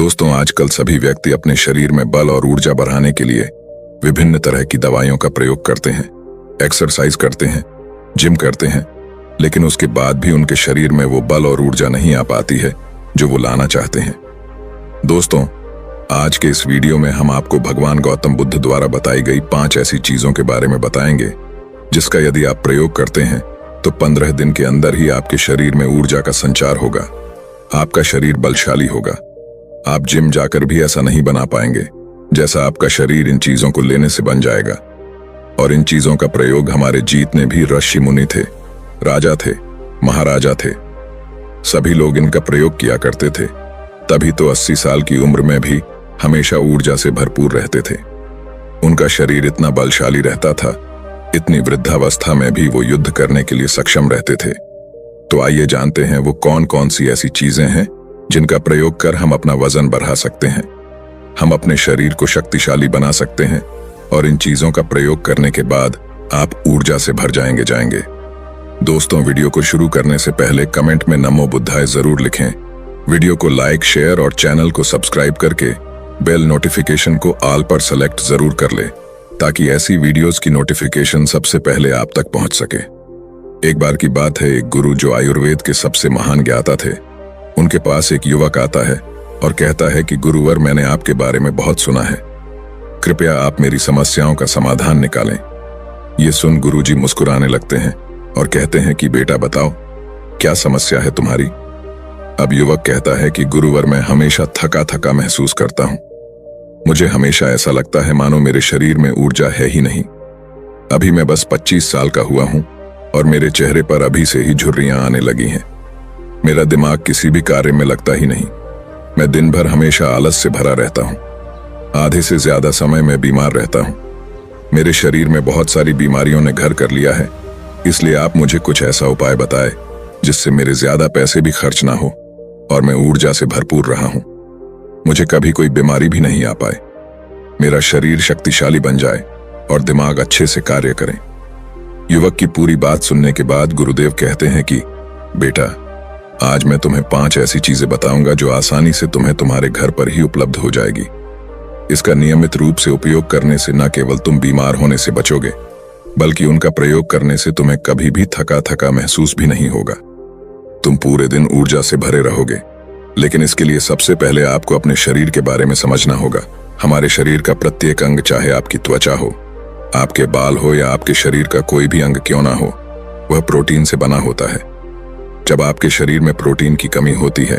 दोस्तों, आजकल सभी व्यक्ति अपने शरीर में बल और ऊर्जा बढ़ाने के लिए विभिन्न तरह की दवाइयों का प्रयोग करते हैं, एक्सरसाइज करते हैं, जिम करते हैं, लेकिन उसके बाद भी उनके शरीर में वो बल और ऊर्जा नहीं आ पाती है जो वो लाना चाहते हैं। दोस्तों, आज के इस वीडियो में हम आपको भगवान गौतम बुद्ध द्वारा बताई गई 5 ऐसी चीजों के बारे में बताएंगे जिसका यदि आप प्रयोग करते हैं तो 15 दिन के अंदर ही आपके शरीर में ऊर्जा का संचार होगा, आपका शरीर बलशाली होगा। आप जिम जाकर भी ऐसा नहीं बना पाएंगे जैसा आपका शरीर इन चीजों को लेने से बन जाएगा। और इन चीजों का प्रयोग हमारे जीतने भी ऋषि मुनि थे, राजा थे, महाराजा थे, सभी लोग इनका प्रयोग किया करते थे। तभी तो 80 साल की उम्र में भी हमेशा ऊर्जा से भरपूर रहते थे। उनका शरीर इतना बलशाली रहता था, इतनी वृद्धावस्था में भी वो युद्ध करने के लिए सक्षम रहते थे। तो आइए जानते हैं वो कौन कौन सी ऐसी चीजें हैं जिनका प्रयोग कर हम अपना वजन बढ़ा सकते हैं, हम अपने शरीर को शक्तिशाली बना सकते हैं, और इन चीजों का प्रयोग करने के बाद आप ऊर्जा से भर जाएंगे। दोस्तों, वीडियो को शुरू करने से पहले कमेंट में नमो बुद्धाय जरूर लिखें। वीडियो को लाइक, शेयर और चैनल को सब्सक्राइब करके बेल नोटिफिकेशन को ऑल पर सेलेक्ट जरूर कर ले ताकि ऐसी वीडियोस की नोटिफिकेशन सबसे पहले आप तक पहुंच सके। एक बार की बात है, एक गुरु जो आयुर्वेद के सबसे महान ज्ञाता थे, उनके पास एक युवक आता है और कहता है कि गुरुवर, मैंने आपके बारे में बहुत सुना है, कृपया आप मेरी समस्याओं का समाधान निकालें। ये सुन गुरुजी मुस्कुराने लगते हैं और कहते हैं कि बेटा बताओ, क्या समस्या है तुम्हारी? अब युवक कहता है कि गुरुवर, मैं हमेशा थका थका महसूस करता हूं। मुझे हमेशा ऐसा लगता है मानो मेरे शरीर में ऊर्जा है ही नहीं। अभी मैं बस 25 साल का हुआ हूं और मेरे चेहरे पर अभी से ही झुर्रियां आने लगी हैं। मेरा दिमाग किसी भी कार्य में लगता ही नहीं। मैं दिन भर हमेशा आलस से भरा रहता हूं। आधे से ज्यादा समय मैं बीमार रहता हूं। मेरे शरीर में बहुत सारी बीमारियों ने घर कर लिया है, इसलिए आप मुझे कुछ ऐसा उपाय बताएं जिससे मेरे ज्यादा पैसे भी खर्च ना हो और मैं ऊर्जा से भरपूर रहा हूं। मुझे कभी कोई बीमारी भी नहीं आ पाए, मेरा शरीर शक्तिशाली बन जाए और दिमाग अच्छे से कार्य करें। युवक की पूरी बात सुनने के बाद गुरुदेव कहते हैं कि बेटा, आज मैं तुम्हें 5 ऐसी चीजें बताऊंगा जो आसानी से तुम्हें तुम्हारे घर पर ही उपलब्ध हो जाएगी। इसका नियमित रूप से उपयोग करने से न केवल तुम बीमार होने से बचोगे, बल्कि उनका प्रयोग करने से तुम्हें कभी भी थका थका महसूस भी नहीं होगा। तुम पूरे दिन ऊर्जा से भरे रहोगे। लेकिन इसके लिए सबसे पहले आपको अपने शरीर के बारे में समझना होगा। हमारे शरीर का प्रत्येक अंग, चाहे आपकी त्वचा हो, आपके बाल हो या आपके शरीर का कोई भी अंग क्यों ना हो, वह प्रोटीन से बना होता है। जब आपके शरीर में प्रोटीन की कमी होती है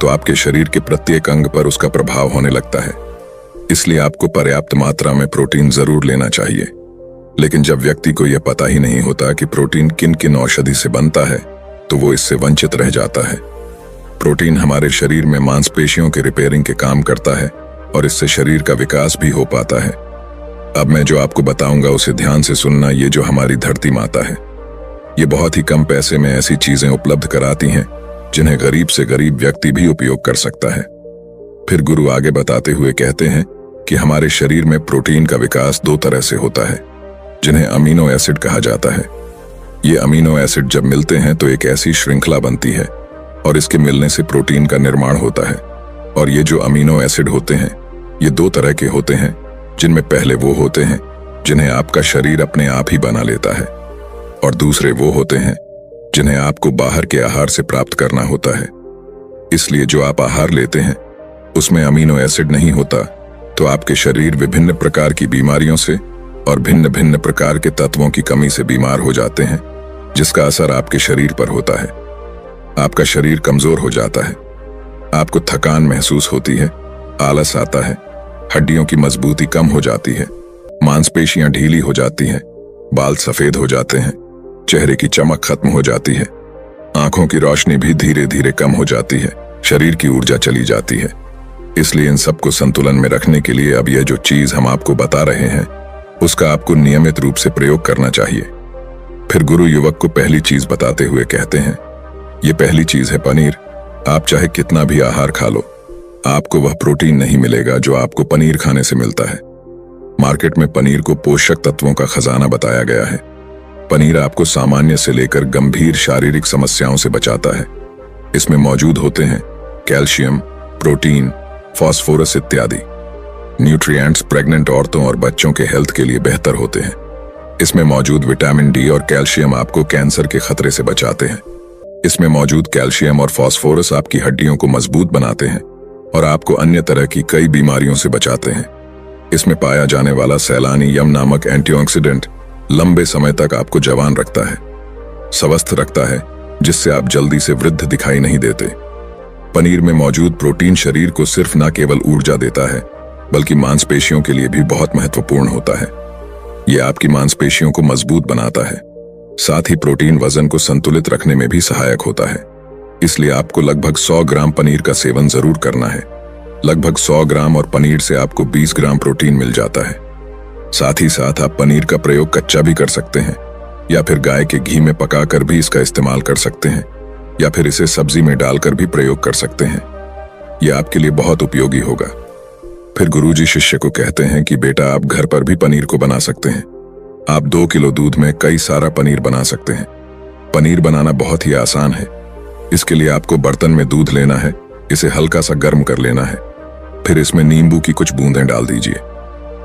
तो आपके शरीर के प्रत्येक अंग पर उसका प्रभाव होने लगता है। इसलिए आपको पर्याप्त मात्रा में प्रोटीन जरूर लेना चाहिए। लेकिन जब व्यक्ति को यह पता ही नहीं होता कि प्रोटीन किन किन औषधि से बनता है तो वो इससे वंचित रह जाता है। प्रोटीन हमारे शरीर में मांसपेशियों के रिपेयरिंग के काम करता है और इससे शरीर का विकास भी हो पाता है। अब मैं जो आपको बताऊंगा उसे ध्यान से सुनना। ये जो हमारी धरती माता है, ये बहुत ही कम पैसे में ऐसी चीजें उपलब्ध कराती हैं जिन्हें गरीब से गरीब व्यक्ति भी उपयोग कर सकता है। फिर गुरु आगे बताते हुए कहते हैं कि हमारे शरीर में प्रोटीन का विकास 2 तरह से होता है, जिन्हें अमीनो एसिड कहा जाता है। ये अमीनो एसिड जब मिलते हैं तो एक ऐसी श्रृंखला बनती है और इसके मिलने से प्रोटीन का निर्माण होता है। और ये जो अमीनो एसिड होते हैं, ये 2 तरह के होते हैं, जिनमें पहले वो होते हैं जिन्हें आपका शरीर अपने आप ही बना लेता है, और दूसरे वो होते हैं जिन्हें आपको बाहर के आहार से प्राप्त करना होता है। इसलिए जो आप आहार लेते हैं उसमें अमीनो एसिड नहीं होता तो आपके शरीर विभिन्न प्रकार की बीमारियों से और भिन्न भिन्न प्रकार के तत्वों की कमी से बीमार हो जाते हैं, जिसका असर आपके शरीर पर होता है। आपका शरीर कमजोर हो जाता है, आपको थकान महसूस होती है, आलस आता है, हड्डियों की मजबूती कम हो जाती है, मांसपेशियां ढीली हो जाती हैं, बाल सफेद हो जाते हैं, चेहरे की चमक खत्म हो जाती है, आंखों की रोशनी भी धीरे धीरे कम हो जाती है, शरीर की ऊर्जा चली जाती है। इसलिए इन सबको संतुलन में रखने के लिए अब यह जो चीज हम आपको बता रहे हैं उसका आपको नियमित रूप से प्रयोग करना चाहिए। फिर गुरु युवक को पहली चीज बताते हुए कहते हैं, ये पहली चीज है पनीर। आप चाहे कितना भी आहार खा लो, आपको वह प्रोटीन नहीं मिलेगा जो आपको पनीर खाने से मिलता है। मार्केट में पनीर को पोषक तत्वों का खजाना बताया गया है। पनीर आपको सामान्य से लेकर गंभीर शारीरिक समस्याओं से बचाता है। इसमें मौजूद होते हैं कैल्शियम, प्रोटीन, फास्फोरस इत्यादि। न्यूट्रिएंट्स प्रेग्नेंट औरतों और बच्चों के हेल्थ के लिए बेहतर होते हैं। इसमें मौजूद विटामिन डी और कैल्शियम आपको कैंसर के खतरे से बचाते हैं। इसमें मौजूद कैल्शियम और फास्फोरस आपकी हड्डियों को मजबूत बनाते हैं और आपको अन्य तरह की कई बीमारियों से बचाते हैं। इसमें पाया जाने वाला सैलानी यम नामक एंटीऑक्सीडेंट लंबे समय तक आपको जवान रखता है, स्वस्थ रखता है, जिससे आप जल्दी से वृद्ध दिखाई नहीं देते। पनीर में मौजूद प्रोटीन शरीर को सिर्फ न केवल ऊर्जा देता है, बल्कि मांसपेशियों के लिए भी बहुत महत्वपूर्ण होता है। यह आपकी मांसपेशियों को मजबूत बनाता है। साथ ही प्रोटीन वजन को संतुलित रखने में भी सहायक होता है। इसलिए आपको लगभग 100 ग्राम पनीर का सेवन जरूर करना है। लगभग 100 ग्राम और पनीर से आपको 20 ग्राम प्रोटीन मिल जाता है। साथ ही साथ आप पनीर का प्रयोग कच्चा भी कर सकते हैं, या फिर गाय के घी में पकाकर भी इसका इस्तेमाल कर सकते हैं, या फिर इसे सब्जी में डालकर भी प्रयोग कर सकते हैं। यह आपके लिए बहुत उपयोगी होगा। फिर गुरुजी शिष्य को कहते हैं कि बेटा, आप घर पर भी पनीर को बना सकते हैं। आप 2 किलो दूध में कई सारा पनीर बना सकते हैं। पनीर बनाना बहुत ही आसान है। इसके लिए आपको बर्तन में दूध लेना है, इसे हल्का सा गर्म कर लेना है। फिर इसमें नींबू की कुछ बूंदें डाल दीजिए।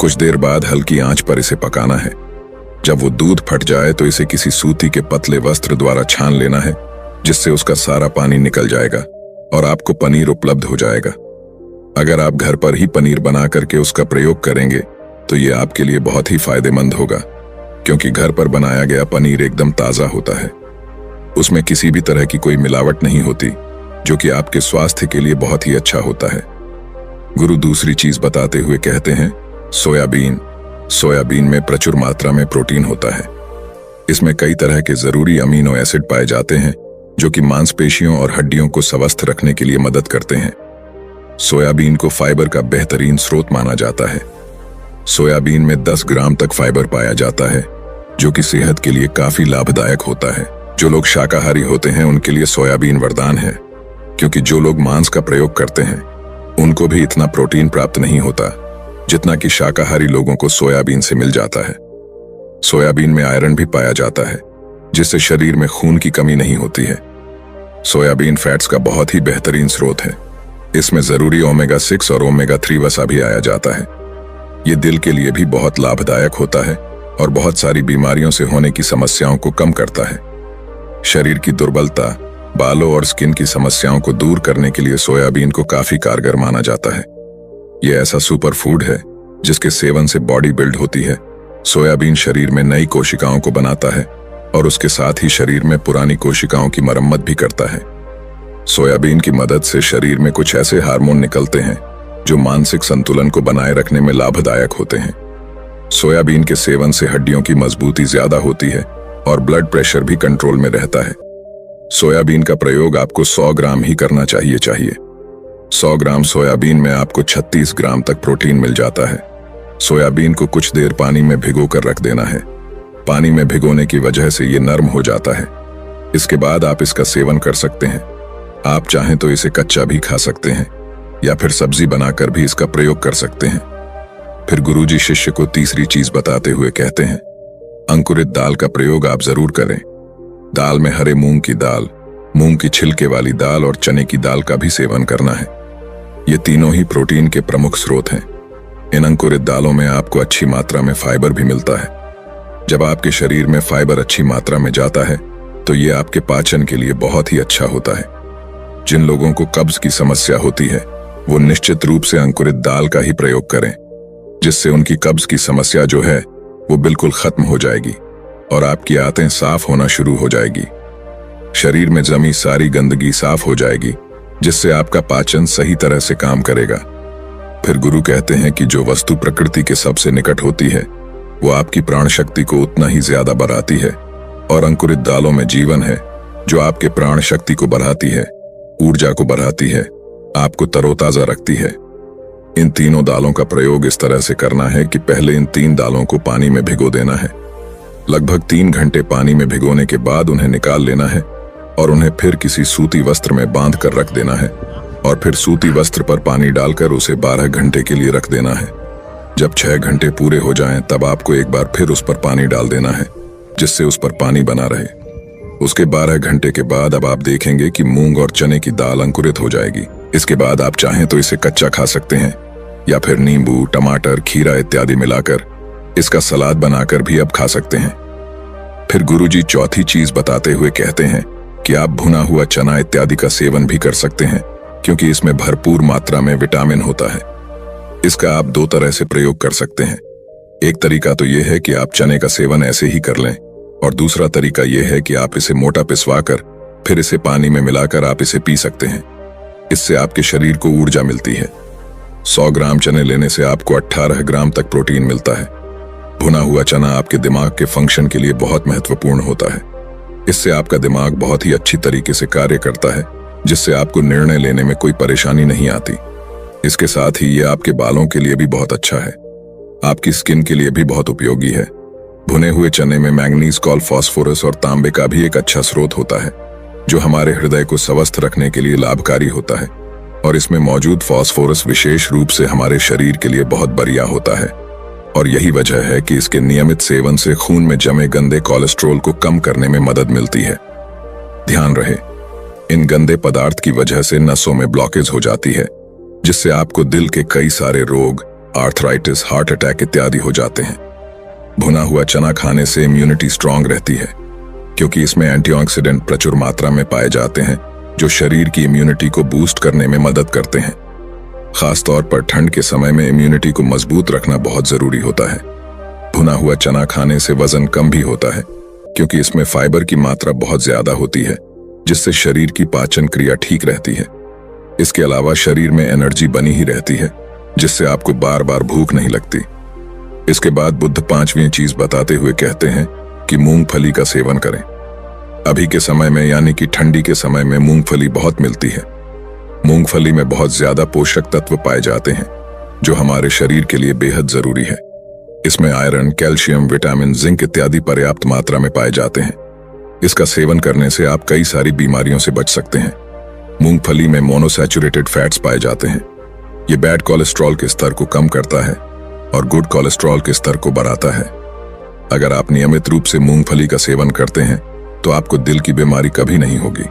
कुछ देर बाद हल्की आंच पर इसे पकाना है। जब वो दूध फट जाए तो इसे किसी सूती के पतले वस्त्र द्वारा छान लेना है, जिससे उसका सारा पानी निकल जाएगा और आपको पनीर उपलब्ध हो जाएगा। अगर आप घर पर ही पनीर बना करके उसका प्रयोग करेंगे तो ये आपके लिए बहुत ही फायदेमंद होगा, क्योंकि घर पर बनाया गया पनीर एकदम ताजा होता है। उसमें किसी भी तरह की कोई मिलावट नहीं होती, जो कि आपके स्वास्थ्य के लिए बहुत ही अच्छा होता है। गुरु दूसरी चीज बताते हुए कहते हैं, सोयाबीन। सोयाबीन में प्रचुर मात्रा में प्रोटीन होता है। इसमें कई तरह के जरूरी अमीनो एसिड पाए जाते हैं, जो कि मांसपेशियों और हड्डियों को स्वस्थ रखने के लिए मदद करते हैं। सोयाबीन को फाइबर का बेहतरीन स्रोत माना जाता है। सोयाबीन में 10 ग्राम तक फाइबर पाया जाता है, जो कि सेहत के लिए काफी लाभदायक होता है। जो लोग शाकाहारी होते हैं उनके लिए सोयाबीन वरदान है, क्योंकि जो लोग मांस का प्रयोग करते हैं उनको भी इतना प्रोटीन प्राप्त नहीं होता जितना कि शाकाहारी लोगों को सोयाबीन से मिल जाता है। सोयाबीन में आयरन भी पाया जाता है, जिससे शरीर में खून की कमी नहीं होती है। सोयाबीन फैट्स का बहुत ही बेहतरीन स्रोत है। इसमें जरूरी ओमेगा 6 और ओमेगा 3 वसा भी आया जाता है। ये दिल के लिए भी बहुत लाभदायक होता है और बहुत सारी बीमारियों से होने की समस्याओं को कम करता है। शरीर की दुर्बलता, बालों और स्किन की समस्याओं को दूर करने के लिए सोयाबीन को काफी कारगर माना जाता है। यह ऐसा सुपर फूड है जिसके सेवन से बॉडी बिल्ड होती है। सोयाबीन शरीर में नई कोशिकाओं को बनाता है और उसके साथ ही शरीर में पुरानी कोशिकाओं की मरम्मत भी करता है। सोयाबीन की मदद से शरीर में कुछ ऐसे हार्मोन निकलते हैं जो मानसिक संतुलन को बनाए रखने में लाभदायक होते हैं। सोयाबीन के सेवन से हड्डियों की मजबूती ज्यादा होती है और ब्लड प्रेशर भी कंट्रोल में रहता है। सोयाबीन का प्रयोग आपको 100 ग्राम ही करना चाहिए। 100 ग्राम सोयाबीन में आपको 36 ग्राम तक प्रोटीन मिल जाता है। सोयाबीन को कुछ देर पानी में भिगो कर रख देना है। पानी में भिगोने की वजह से ये नरम हो जाता है। इसके बाद आप इसका सेवन कर सकते हैं। आप चाहें तो इसे कच्चा भी खा सकते हैं या फिर सब्जी बनाकर भी इसका प्रयोग कर सकते हैं। फिर गुरुजी शिष्य को तीसरी चीज बताते हुए कहते हैं, अंकुरित दाल का प्रयोग आप जरूर करें। दाल में हरे मूंग की दाल, मूंग की छिलके वाली दाल और चने की दाल का भी सेवन करना है। ये तीनों ही प्रोटीन के प्रमुख स्रोत हैं। इन अंकुरित दालों में आपको अच्छी मात्रा में फाइबर भी मिलता है। जब आपके शरीर में फाइबर अच्छी मात्रा में जाता है तो ये आपके पाचन के लिए बहुत ही अच्छा होता है। जिन लोगों को कब्ज की समस्या होती है वो निश्चित रूप से अंकुरित दाल का ही प्रयोग करें, जिससे उनकी कब्ज की समस्या जो है वो बिल्कुल खत्म हो जाएगी और आपकी आंतें साफ होना शुरू हो जाएगी। शरीर में जमी सारी गंदगी साफ हो जाएगी, जिससे आपका पाचन सही तरह से काम करेगा। फिर गुरु कहते हैं कि जो वस्तु प्रकृति के सबसे निकट होती है वो आपकी प्राण शक्ति को उतना ही ज्यादा बढ़ाती है, और अंकुरित दालों में जीवन है जो आपके प्राण शक्ति को बढ़ाती है, ऊर्जा को बढ़ाती है, आपको तरोताजा रखती है। इन तीनों दालों का प्रयोग इस तरह से करना है कि पहले इन 3 दालों को पानी में भिगो देना है। लगभग 3 घंटे पानी में भिगोने के बाद उन्हें निकाल लेना है और उन्हें फिर किसी सूती वस्त्र में बांध कर रख देना है, और फिर सूती वस्त्र पर पानी डालकर उसे 12 घंटे के लिए रख देना है। जब 6 घंटे पूरे हो जाएं, तब आपको एक बार फिर उस पर पानी डाल देना है, जिससे उस पर पानी बना रहे। उसके 12 घंटे के बाद अब आप देखेंगे कि मूंग और चने की दाल अंकुरित हो जाएगी। इसके बाद आप चाहें तो इसे कच्चा खा सकते हैं या फिर नींबू, टमाटर, खीरा इत्यादि मिलाकर इसका सलाद बनाकर भी अब खा सकते हैं। फिर गुरुजी चौथी चीज बताते हुए कहते हैं कि आप भुना हुआ चना इत्यादि का सेवन भी कर सकते हैं, क्योंकि इसमें भरपूर मात्रा में विटामिन होता है। इसका आप दो तरह से प्रयोग कर सकते हैं। एक तरीका तो यह है कि आप चने का सेवन ऐसे ही कर लें, और दूसरा तरीका यह है कि आप इसे मोटा पिसवाकर फिर इसे पानी में मिलाकर आप इसे पी सकते हैं। इससे आपके शरीर को ऊर्जा मिलती है। 100 ग्राम चने लेने से आपको 18 ग्राम तक प्रोटीन मिलता है। भुना हुआ चना आपके दिमाग के फंक्शन के लिए बहुत महत्वपूर्ण होता है। इससे आपका दिमाग बहुत ही अच्छी तरीके से कार्य करता है, जिससे आपको निर्णय लेने में कोई परेशानी नहीं आती। इसके साथ ही ये आपके बालों के लिए भी बहुत अच्छा है। आपकी स्किन के लिए भी बहुत उपयोगी है। भुने हुए चने में मैंगनीज, कॉल, फास्फोरस और तांबे का भी एक अच्छा स्रोत होता है, जो हमारे हृदय को स्वस्थ रखने के लिए लाभकारी होता है। और इसमें मौजूद फास्फोरस विशेष रूप से हमारे शरीर के लिए बहुत बढ़िया होता है, और यही वजह है कि इसके नियमित सेवन से खून में जमे गंदे कोलेस्ट्रॉल को कम करने में मदद मिलती है। ध्यान रहे, इन गंदे पदार्थ की वजह से नसों में ब्लॉकेज हो जाती है, जिससे आपको दिल के कई सारे रोग, आर्थराइटिस, हार्ट अटैक इत्यादि हो जाते हैं। भुना हुआ चना खाने से इम्यूनिटी स्ट्रांग रहती है, क्योंकि इसमें एंटीऑक्सीडेंट प्रचुर मात्रा में पाए जाते हैं, जो शरीर की इम्यूनिटी को बूस्ट करने में मदद करते हैं। खासतौर पर ठंड के समय में इम्यूनिटी को मजबूत रखना बहुत जरूरी होता है। भुना हुआ चना खाने से वजन कम भी होता है, क्योंकि इसमें फाइबर की मात्रा बहुत ज्यादा होती है, जिससे शरीर की पाचन क्रिया ठीक रहती है। इसके अलावा शरीर में एनर्जी बनी ही रहती है, जिससे आपको बार बार भूख नहीं लगती। इसके बाद बुद्ध पांचवी चीज बताते हुए कहते हैं कि मूंगफली का सेवन करें। अभी के समय में यानी कि ठंडी के समय में मूंगफली बहुत मिलती है। मूंगफली में बहुत ज्यादा पोषक तत्व पाए जाते हैं, जो हमारे शरीर के लिए बेहद जरूरी है। इसमें आयरन, कैल्शियम, विटामिन, जिंक इत्यादि पर्याप्त मात्रा में पाए जाते हैं। इसका सेवन करने से आप कई सारी बीमारियों से बच सकते हैं। मूंगफली में मोनोसैचुरेटेड फैट्स पाए जाते हैं। ये बैड कोलेस्ट्रॉल के स्तर को कम करता है और गुड कोलेस्ट्रॉल के स्तर को बढ़ाता है। अगर आप नियमित रूप से मूंगफली का सेवन करते हैं तो आपको दिल की बीमारी कभी नहीं होगी।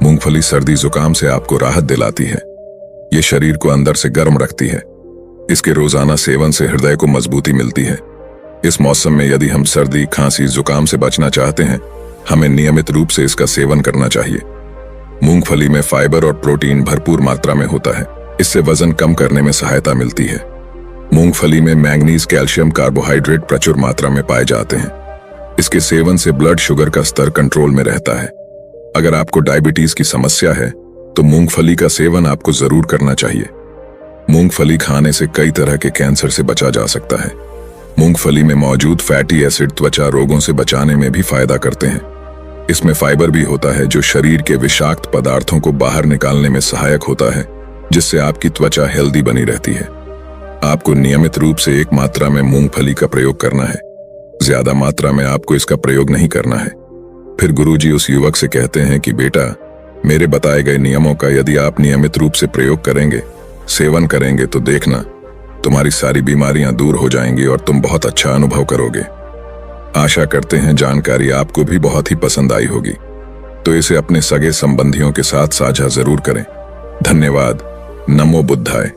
मूंगफली सर्दी जुकाम से आपको राहत दिलाती है। ये शरीर को अंदर से गर्म रखती है। इसके रोजाना सेवन से हृदय को मजबूती मिलती है। इस मौसम में यदि हम सर्दी, खांसी, जुकाम से बचना चाहते हैं, हमें नियमित रूप से इसका सेवन करना चाहिए। मूंगफली में फाइबर और प्रोटीन भरपूर मात्रा में होता है। इससे वजन कम करने में सहायता मिलती है। मूंगफली में मैंगनीज, कैल्शियम, कार्बोहाइड्रेट प्रचुर मात्रा में पाए जाते हैं। इसके सेवन से ब्लड शुगर का स्तर कंट्रोल में रहता है। अगर आपको डायबिटीज की समस्या है तो मूंगफली का सेवन आपको जरूर करना चाहिए। मूंगफली खाने से कई तरह के कैंसर से बचा जा सकता है। मूंगफली में मौजूद फैटी एसिड त्वचा रोगों से बचाने में भी फायदा करते हैं। इसमें फाइबर भी होता है, जो शरीर के विषाक्त पदार्थों को बाहर निकालने में सहायक होता है, जिससे आपकी त्वचा हेल्दी बनी रहती है। आपको नियमित रूप से एक मात्रा में मूंगफली का प्रयोग करना है। ज्यादा मात्रा में आपको इसका प्रयोग नहीं करना है। फिर गुरुजी उस युवक से कहते हैं कि बेटा, मेरे बताए गए नियमों का यदि आप नियमित रूप से प्रयोग करेंगे, सेवन करेंगे, तो देखना तुम्हारी सारी बीमारियां दूर हो जाएंगी और तुम बहुत अच्छा अनुभव करोगे। आशा करते हैं जानकारी आपको भी बहुत ही पसंद आई होगी, तो इसे अपने सगे संबंधियों के साथ साझा जरूर करें। धन्यवाद। नमो बुद्धाय।